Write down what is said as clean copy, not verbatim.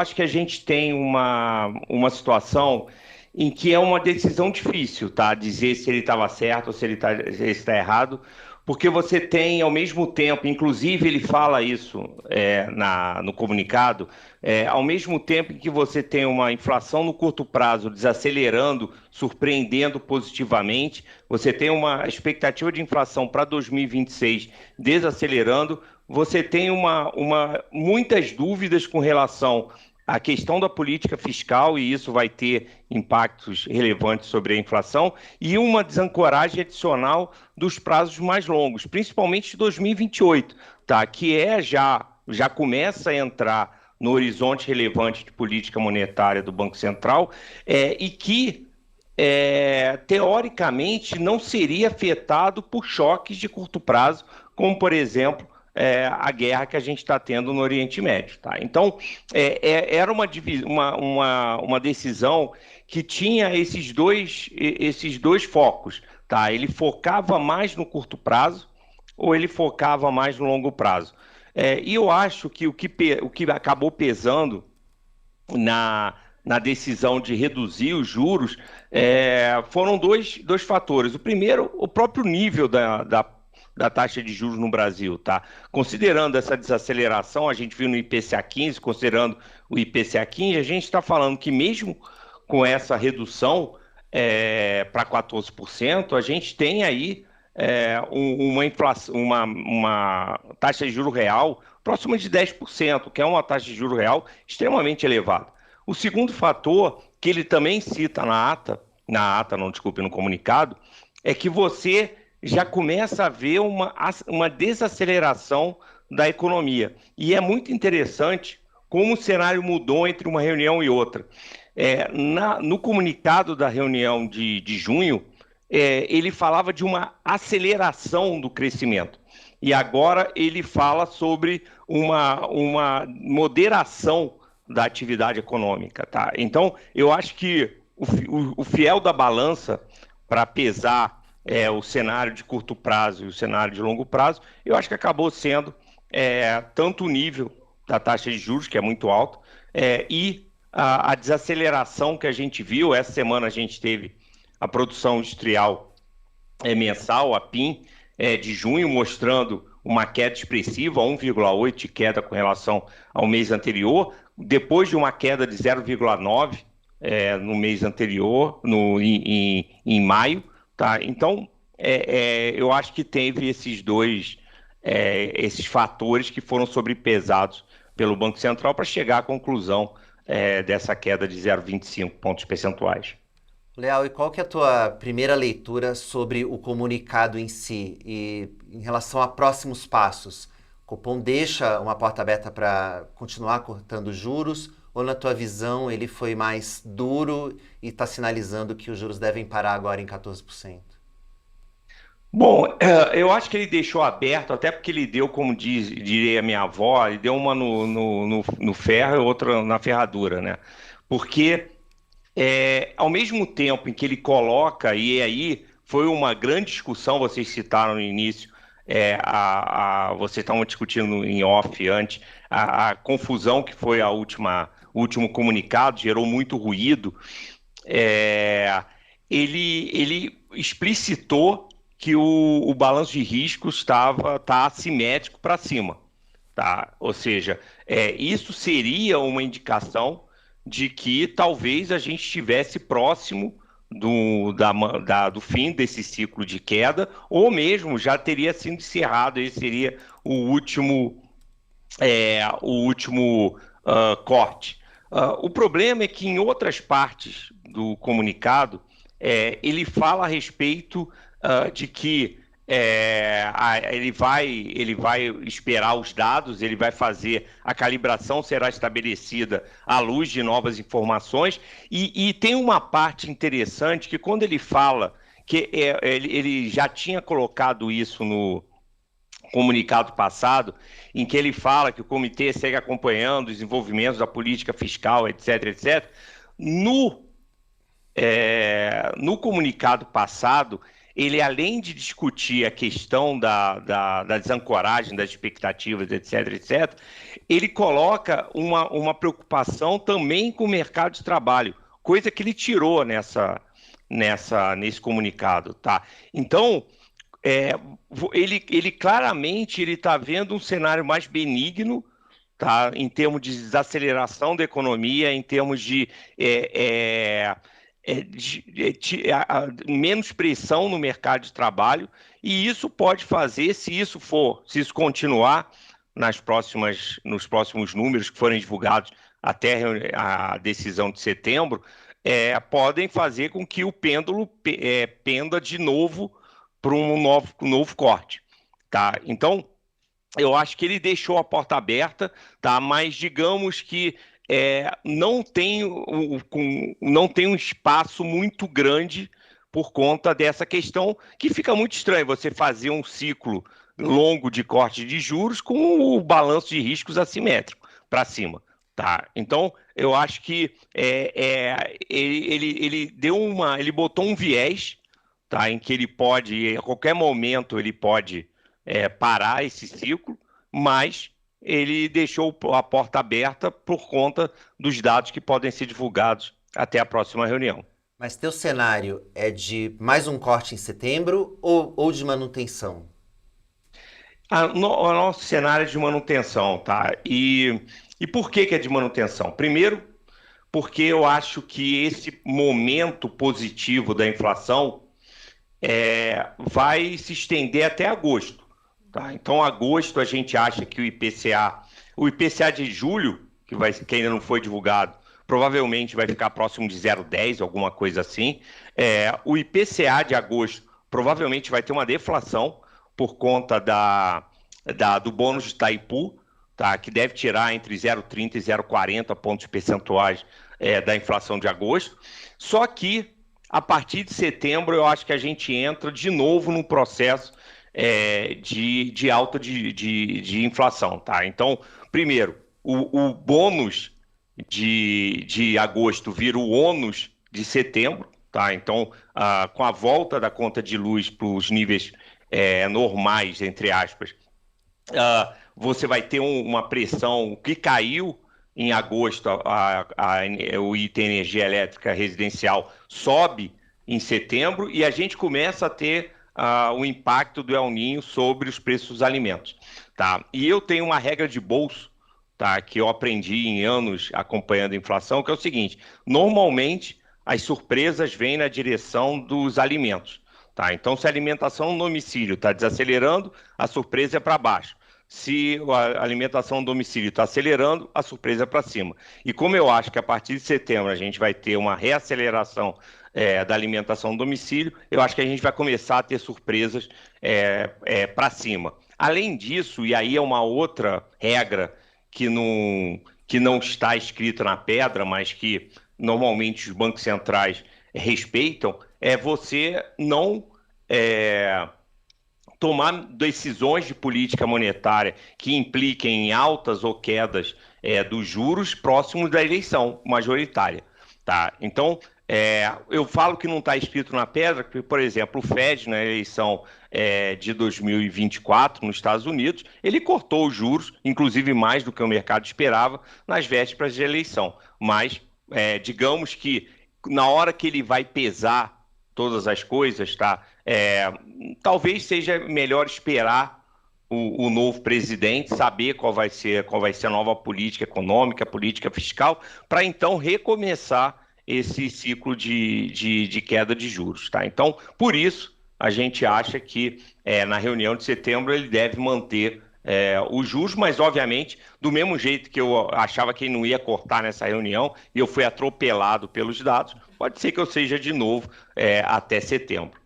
Acho que a gente tem uma situação em que é uma decisão difícil, tá? Dizer se ele estava certo ou se ele está errado, porque você tem, ao mesmo tempo, inclusive ele fala isso no comunicado, ao mesmo tempo em que você tem uma inflação no curto prazo desacelerando, surpreendendo positivamente, você tem uma expectativa de inflação para 2026 desacelerando, você tem muitas dúvidas com relação a questão da política fiscal, e isso vai ter impactos relevantes sobre a inflação, e uma desancoragem adicional dos prazos mais longos, principalmente de 2028, tá? Que já começa a entrar no horizonte relevante de política monetária do Banco Central, e que teoricamente não seria afetado por choques de curto prazo, como, por exemplo, a guerra que a gente está tendo no Oriente Médio. Tá? Então, era uma decisão que tinha esses dois focos. Tá? Ele focava mais no curto prazo ou ele focava mais no longo prazo. E eu acho que o que acabou pesando na decisão de reduzir os juros foram dois fatores. O primeiro, o próprio nível da taxa de juros no Brasil, tá? Considerando essa desaceleração, a gente viu no IPCA 15, considerando o IPCA 15, a gente está falando que mesmo com essa redução para 14%, a gente tem aí uma inflação, uma taxa de juro real próxima de 10%, que é uma taxa de juro real extremamente elevada. O segundo fator, que ele também cita no comunicado, é que você já começa a ver uma desaceleração da economia. E é muito interessante como o cenário mudou entre uma reunião e outra. No comunicado da reunião de junho, ele falava de uma aceleração do crescimento. E agora ele fala sobre uma moderação da atividade econômica. Tá? Então, eu acho que o fiel da balança para pesar o cenário de curto prazo e o cenário de longo prazo, eu acho que acabou sendo tanto o nível da taxa de juros, que é muito alto, e a desaceleração que a gente viu. Essa semana a gente teve a produção industrial mensal, a PIM, de junho, mostrando uma queda expressiva, 1,8 de queda com relação ao mês anterior, depois de uma queda de 0,9 no mês anterior, em maio. Tá? Então, eu acho que teve esses fatores que foram sobrepesados pelo Banco Central para chegar à conclusão dessa queda de 0,25 pontos percentuais. Leal, e qual que é a tua primeira leitura sobre o comunicado em si e em relação a próximos passos? O Copom deixa uma porta aberta para continuar cortando juros ou, na tua visão, ele foi mais duro e está sinalizando que os juros devem parar agora em 14%? Bom, eu acho que ele deixou aberto, até porque ele deu, como diria a minha avó, ele deu uma no ferro e outra na ferradura, né? Porque ao mesmo tempo em que ele coloca, e aí foi uma grande discussão, vocês citaram no início, vocês estavam discutindo em off antes, a confusão que foi o último comunicado, gerou muito ruído. É, ele explicitou que o balanço de riscos tá assimétrico para cima. Tá? Ou seja, isso seria uma indicação de que talvez a gente estivesse próximo do fim desse ciclo de queda, ou mesmo já teria sido encerrado. Esse seria o último corte. O problema é que em outras partes do comunicado, ele fala a respeito de que ele vai esperar os dados, ele vai fazer a calibração, será estabelecida à luz de novas informações, e tem uma parte interessante que quando ele fala que ele já tinha colocado isso no comunicado passado, em que ele fala que o comitê segue acompanhando os desenvolvimentos da política fiscal, etc, etc. No comunicado passado, ele além de discutir a questão da desancoragem das expectativas, etc., ele coloca uma preocupação também com o mercado de trabalho, coisa que ele tirou nesse comunicado, tá? Então, é, ele claramente ele está vendo um cenário mais benigno, tá? Em termos de desaceleração da economia, em termos de menos pressão no mercado de trabalho, e isso pode fazer, se isso continuar nos próximos números que forem divulgados até a decisão de setembro, podem fazer com que o pêndulo penda de novo para um novo corte, tá? Então, eu acho que ele deixou a porta aberta, tá? Mas digamos que não tem um espaço muito grande por conta dessa questão que fica muito estranho você fazer um ciclo longo de corte de juros com o balanço de riscos assimétrico para cima. Tá? Então, eu acho que ele botou um viés, tá? Em que ele pode, a qualquer momento, ele pode parar esse ciclo, mas ele deixou a porta aberta por conta dos dados que podem ser divulgados até a próxima reunião. Mas teu cenário é de mais um corte em setembro ou de manutenção? O nosso cenário é de manutenção, tá? E por que é de manutenção? Primeiro, porque eu acho que esse momento positivo da inflação vai se estender até agosto. Tá? Então, agosto, a gente acha que o IPCA de julho, que ainda não foi divulgado, provavelmente vai ficar próximo de 0,10, alguma coisa assim. O IPCA de agosto provavelmente vai ter uma deflação por conta do bônus de Itaipu, tá? Que deve tirar entre 0,30 e 0,40 pontos percentuais da inflação de agosto. Só que, a partir de setembro, eu acho que a gente entra de novo num processo de alta de inflação, tá? Então, primeiro, o bônus de agosto vira o ônus de setembro, tá? Então, com a volta da conta de luz para os níveis normais, entre aspas, você vai ter uma pressão que caiu em agosto, o item energia elétrica residencial sobe em setembro e a gente começa a ter o impacto do El Niño sobre os preços dos alimentos, tá? E eu tenho uma regra de bolso, tá, que eu aprendi em anos acompanhando a inflação, que é o seguinte: normalmente as surpresas vêm na direção dos alimentos, tá? Então, se a alimentação no domicílio está desacelerando, a surpresa é para baixo. Se a alimentação no domicílio está acelerando, a surpresa é para cima. E como eu acho que a partir de setembro a gente vai ter uma reaceleração da alimentação no domicílio, eu acho que a gente vai começar a ter surpresas para cima. Além disso, e aí é uma outra regra que não está escrita na pedra, mas que normalmente os bancos centrais respeitam, é você não tomar decisões de política monetária que impliquem em altas ou quedas dos juros próximos da eleição majoritária. Tá? Então, eu falo que não está escrito na pedra, porque, por exemplo, o Fed, na eleição de 2024 nos Estados Unidos, ele cortou os juros, inclusive mais do que o mercado esperava, nas vésperas de eleição. Mas, digamos que na hora que ele vai pesar todas as coisas, tá? Talvez seja melhor esperar o novo presidente, saber qual vai ser a nova política econômica, política fiscal, para então recomeçar esse ciclo de queda de juros, tá? Então, por isso, a gente acha que na reunião de setembro ele deve manter os juros, mas obviamente, do mesmo jeito que eu achava que ele não ia cortar nessa reunião e eu fui atropelado pelos dados, pode ser que eu seja de novo até setembro.